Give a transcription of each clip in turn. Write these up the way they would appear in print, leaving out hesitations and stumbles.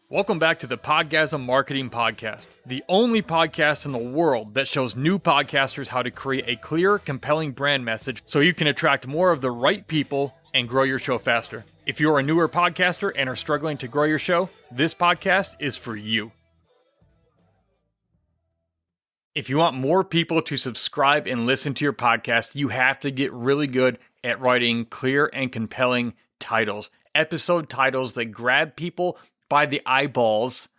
Welcome back to the Podgasm Marketing Podcast, the only podcast in the world that shows new podcasters how to create a clear, compelling brand message so you can attract more of the right people and grow your show faster. If you're a newer podcaster and are struggling to grow your show, this podcast is for you. If you want more people to subscribe and listen to your podcast, you have to get really good at writing clear and compelling titles, episode titles that grab people by the eyeballs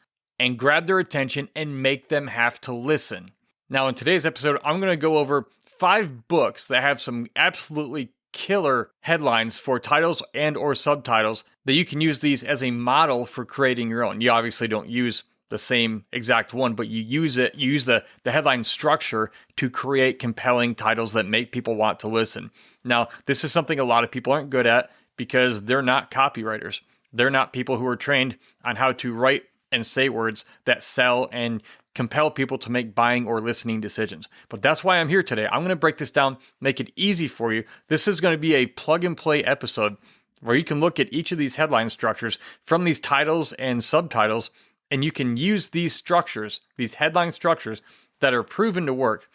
and grab their attention and make them have to listen. Now, in today's episode, I'm going to go over 5 books that have some absolutely killer headlines for titles and or subtitles that you can use these as a model for creating your own. You obviously don't use the same exact one, but you use the headline structure to create compelling titles that make people want to listen. Now, this is something a lot of people aren't good at because they're not copywriters. They're not people who are trained on how to write and say words that sell and compel people to make buying or listening decisions. But that's why I'm here today. I'm going to break this down, make it easy for you. This is going to be a plug and play episode where you can look at each of these headline structures from these titles and subtitles, and you can use these structures, these headline structures that are proven to work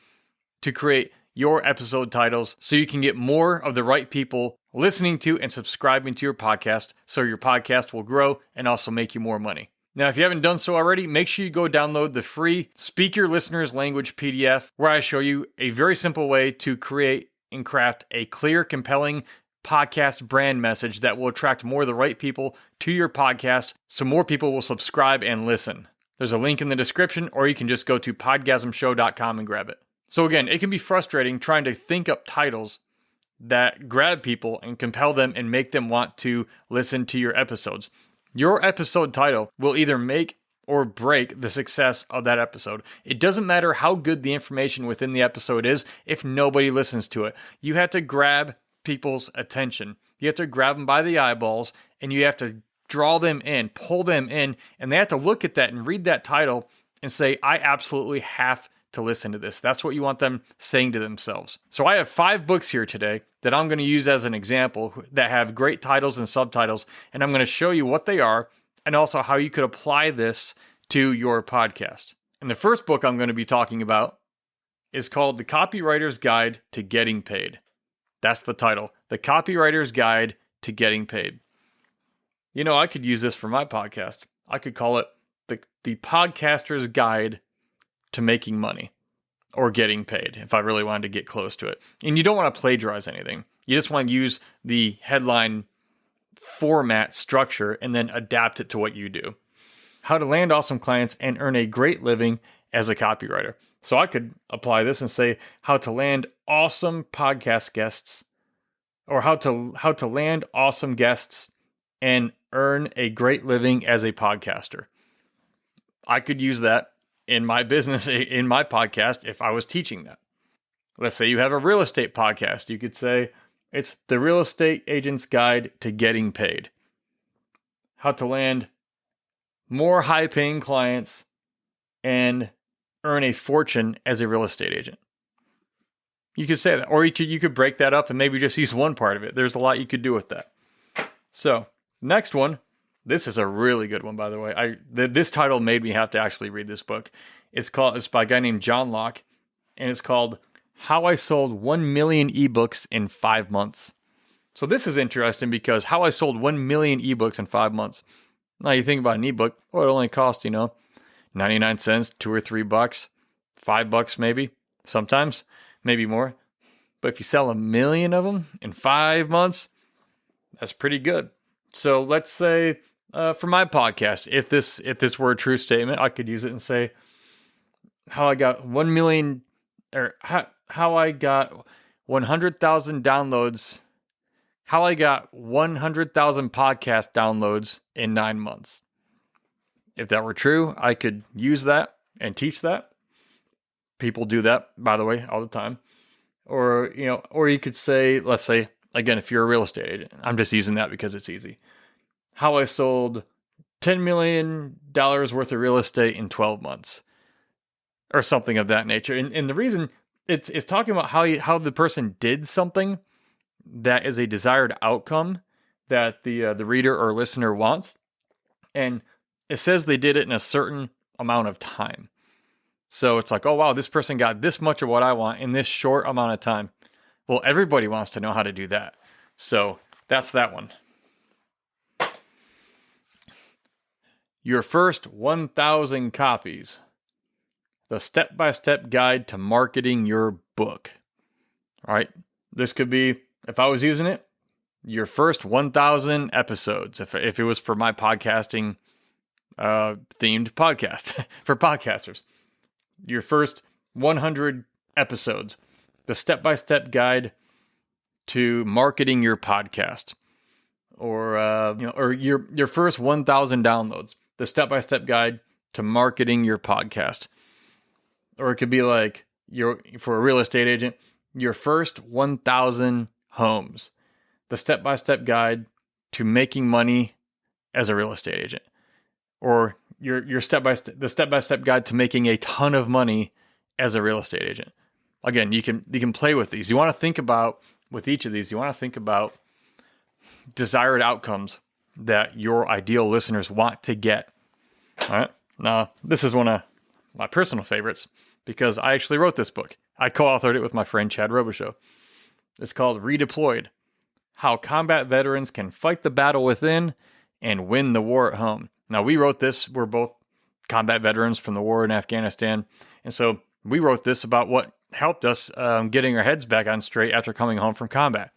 to create your episode titles so you can get more of the right people listening to and subscribing to your podcast so your podcast will grow and also make you more money. Now, if you haven't done so already, make sure you go download the free Speak Your Listener's Language PDF, where I show you a very simple way to create and craft a clear, compelling podcast brand message that will attract more of the right people to your podcast so more people will subscribe and listen. There's a link in the description, or you can just go to podgasmshow.com and grab it. So again, it can be frustrating trying to think up titles that grab people and compel them and make them want to listen to your episodes. Your episode title will either make or break the success of that episode. It doesn't matter how good the information within the episode is if nobody listens to it. You have to grab people's attention. You have to grab them by the eyeballs, and you have to draw them in, pull them in, and they have to look at that and read that title and say, I absolutely have to listen to this. That's what you want them saying to themselves. So I have 5 books here today that I'm going to use as an example that have great titles and subtitles, and I'm going to show you what they are and also how you could apply this to your podcast. And the first book I'm going to be talking about is called The Copywriter's Guide to Getting Paid. That's the title, The Copywriter's Guide to Getting Paid. You know, I could use this for my podcast. I could call it the Podcaster's Guide to Making Money or Getting Paid if I really wanted to get close to it. And you don't want to plagiarize anything. You just want to use the headline format structure and then adapt it to what you do. How to land awesome clients and earn a great living as a copywriter. So I could apply this and say how to land awesome podcast guests, or how to land awesome guests and earn a great living as a podcaster. I could use that in my business, in my podcast, if I was teaching that. Let's say you have a real estate podcast. You could say it's the Real Estate Agent's Guide to Getting Paid. How to land more high-paying clients and earn a fortune as a real estate agent. You could say that, or you could break that up and maybe just use one part of it. There's a lot you could do with that. So, next one. This is a really good one, by the way. This title made me have to actually read this book. It's by a guy named John Locke, and it's called How I Sold 1 Million eBooks in 5 months. So this is interesting because how I sold 1 million eBooks in 5 months. Now you think about an ebook, well, it only cost, 99 cents, $2 or $3, $5 maybe, sometimes, maybe more. But if you sell 1 million of them in 5 months, that's pretty good. So let's say for my podcast, if this were a true statement, I could use it and say how I got 1 million, or how I got 100,000 downloads, how I got 100,000 podcast downloads in 9 months. If that were true, I could use that and teach that. People do that, by the way, all the time. Or you could say, let's say, again, if you're a real estate agent, I'm just using that because it's easy. How I sold $10 million worth of real estate in 12 months or something of that nature. And the reason it's talking about how the person did something that is a desired outcome that the reader or listener wants. And it says they did it in a certain amount of time. So it's like, oh, wow, this person got this much of what I want in this short amount of time. Well, everybody wants to know how to do that. So that's that one. Your first 1,000 copies. The step-by-step guide to marketing your book. All right. This could be, if I was using it, your first 1,000 episodes. If it was for my podcasting themed podcast for podcasters. Your first 100 episodes. The step-by-step guide to marketing your podcast. Or your first 1,000 downloads. The step-by-step guide to marketing your podcast. Or it could be like, for a real estate agent, your first 1,000 homes. The step-by-step guide to making money as a real estate agent. Or the step-by-step guide to making a ton of money as a real estate agent. Again, you can play with these. You want to think about, with each of these, you want to think about desired outcomes that your ideal listeners want to get. All right. Now, this is one of my personal favorites because I actually wrote this book. I co-authored it with my friend Chad Robichaux. It's called Redeployed: How Combat Veterans Can Fight the Battle Within and Win the War at Home. Now, we wrote this. We're both combat veterans from the war in Afghanistan. And so we wrote this about what helped us getting our heads back on straight after coming home from combat.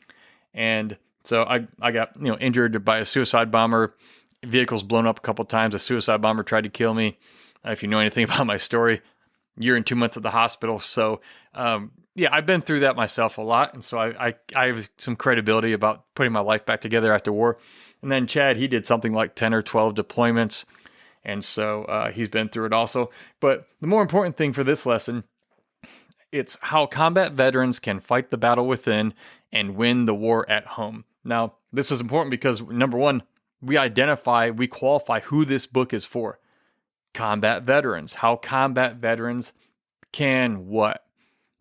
And so I got injured by a suicide bomber. Vehicles blown up a couple times. A suicide bomber tried to kill me. If you know anything about my story, year and 2 months at the hospital. So I've been through that myself a lot. And so I have some credibility about putting my life back together after war. And then Chad, he did something like 10 or 12 deployments. And so he's been through it also. But the more important thing for this lesson, it's how combat veterans can fight the battle within and win the war at home. Now, this is important because, number one, we qualify who this book is for. Combat veterans. How combat veterans can what?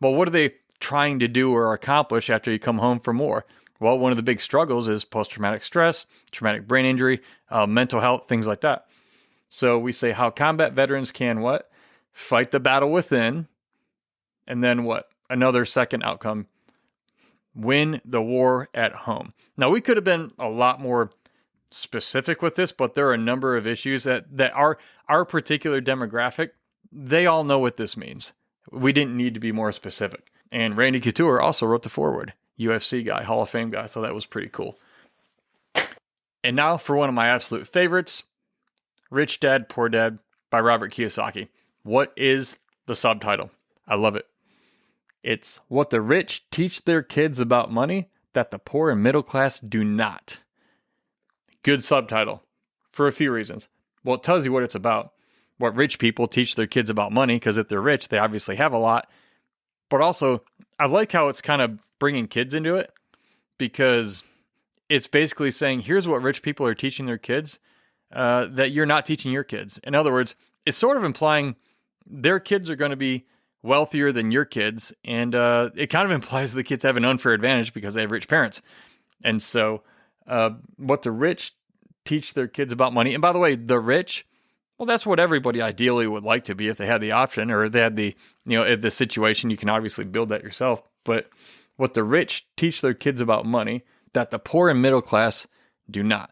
Well, what are they trying to do or accomplish after you come home from war? Well, one of the big struggles is post-traumatic stress, traumatic brain injury, mental health, things like that. So we say how combat veterans can what? Fight the battle within. And then what? Another second outcome. Win the war at home. Now, we could have been a lot more specific with this, but there are a number of issues that our particular demographic, they all know what this means. We didn't need to be more specific. And Randy Couture also wrote the foreword. UFC guy, Hall of Fame guy, so that was pretty cool. And now for one of my absolute favorites, Rich Dad, Poor Dad by Robert Kiyosaki. What is the subtitle? I love it. It's what the rich teach their kids about money that the poor and middle class do not. Good subtitle for a few reasons. Well, it tells you what it's about. What rich people teach their kids about money, because if they're rich, they obviously have a lot. But also, I like how it's kind of bringing kids into it, because it's basically saying, here's what rich people are teaching their kids that you're not teaching your kids. In other words, it's sort of implying their kids are going to be wealthier than your kids, and it kind of implies the kids have an unfair advantage because they have rich parents. And so what the rich teach their kids about money, and by the way, the rich, well, that's what everybody ideally would like to be if they had the option, or they had the, the situation. You can obviously build that yourself, but what the rich teach their kids about money that the poor and middle class do not.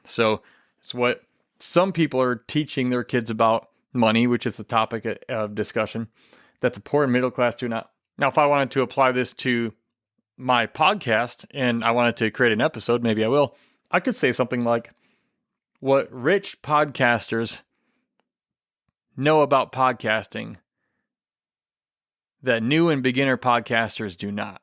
So it's what some people are teaching their kids about money, which is the topic of discussion, that the poor and middle class do not. Now, if I wanted to apply this to my podcast and I wanted to create an episode, maybe I will, I could say something like, what rich podcasters know about podcasting that new and beginner podcasters do not.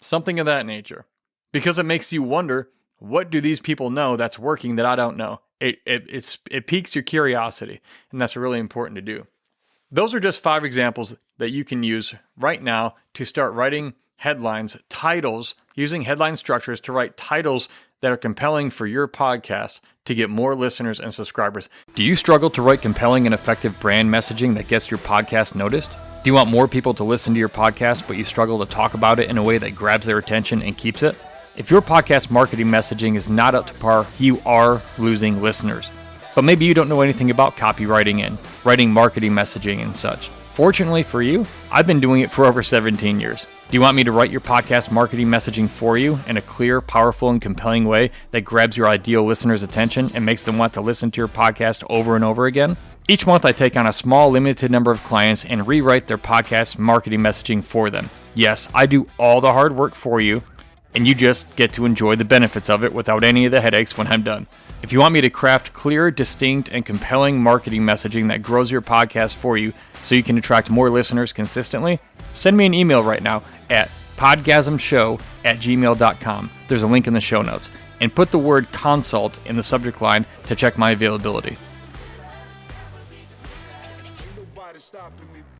Something of that nature. Because it makes you wonder, what do these people know that's working that I don't know? It piques your curiosity, and that's really important to do. Those are just 5 examples that you can use right now to start writing headlines, titles, using headline structures to write titles that are compelling for your podcast to get more listeners and subscribers. Do you struggle to write compelling and effective brand messaging that gets your podcast noticed? Do you want more people to listen to your podcast, but you struggle to talk about it in a way that grabs their attention and keeps it? If your podcast marketing messaging is not up to par, you are losing listeners. But maybe you don't know anything about copywriting and writing marketing messaging and such. Fortunately for you, I've been doing it for over 17 years. Do you want me to write your podcast marketing messaging for you in a clear, powerful, and compelling way that grabs your ideal listener's attention and makes them want to listen to your podcast over and over again? Each month I take on a small, limited number of clients and rewrite their podcast marketing messaging for them. Yes, I do all the hard work for you, and you just get to enjoy the benefits of it without any of the headaches when I'm done. If you want me to craft clear, distinct, and compelling marketing messaging that grows your podcast for you so you can attract more listeners consistently, send me an email right now at podgasmshow@gmail.com. There's a link in the show notes. And put the word consult in the subject line to check my availability.